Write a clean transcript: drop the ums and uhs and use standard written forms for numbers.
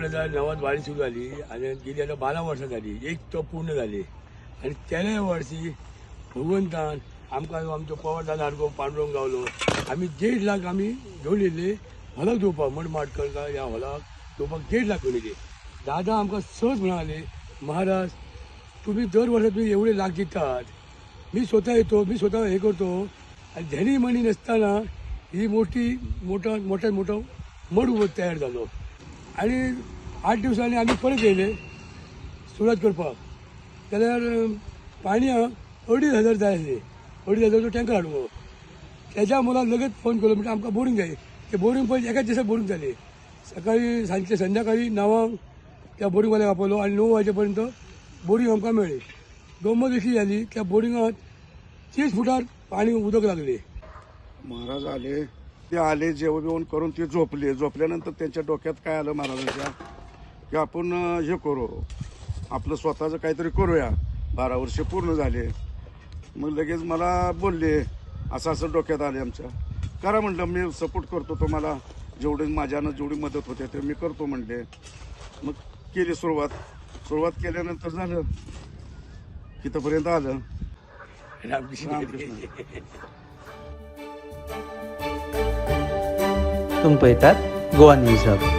2009 वारी सुरू झाली आणि गेली आता 12 वर्सां जाली. एक तो पूर्ण झाली आणि त्या वर्षी भगवंतान आमकां आमचो पवार सारको पांडुरंग गावलो. आम्ही 1.5 लाख आम्ही घेऊन येयले हॉलाक जोवपाक मठ माडकर का ह्या हॉलाक जोवपाक 1.5 लाख घेऊन येयले. दादा आमकां सहज म्हणाले, महाराज तुम्ही दर वर्षात तुम्ही एवढे लाख देतात, मी स्वतः येतो, मी स्वतः हे करतो. आणि धनी मणी नसताना ही मोठा मठ उभं तयार झालो. आणि 8 दिवसांनी आम्ही परत येयले सुरुवात करपाक. जाल्यार पाणयाक 2,500 जाय आसले. 2,500 टँकर हाडूंक. त्याच्या मुलाक लगेच फोन केलो, म्हणजे आमकां बोरींग जाय. ते बोरींग पयलीं एकाच दिसाक बोरींग जाले. सकाळी संध्याकाळी 9 त्या बोरींगवाल्याक आपयलो आणि 9 वाजेपर्यंत बोरींग आमकां मेळ्ळी. गंमत अशी झाली, त्या बोरिंगात 30 फुटार पाणी उदक लागले. महाराज आले, ते आले जेवण बिवण करून ते झोपले. झोपल्यानंतर त्यांच्या डोक्यात काय आलं महाराजांच्या, की आपण हे करू, आपलं स्वतःचं काहीतरी करूया. 12 वर्ष पूर्ण झाले. मग लगेच मला बोलले, असं डोक्यात आले आमच्या. करा म्हटलं, मी सपोर्ट करतो तुम्हाला, माझ्यानं जेवढी मदत होते ते मी करतो म्हणले. मग केली सुरुवात केल्यानंतर झालं, इथंपर्यंत आलं. रामकृष्ण. तुम्ही पळयतात गोवा न्यूज हब.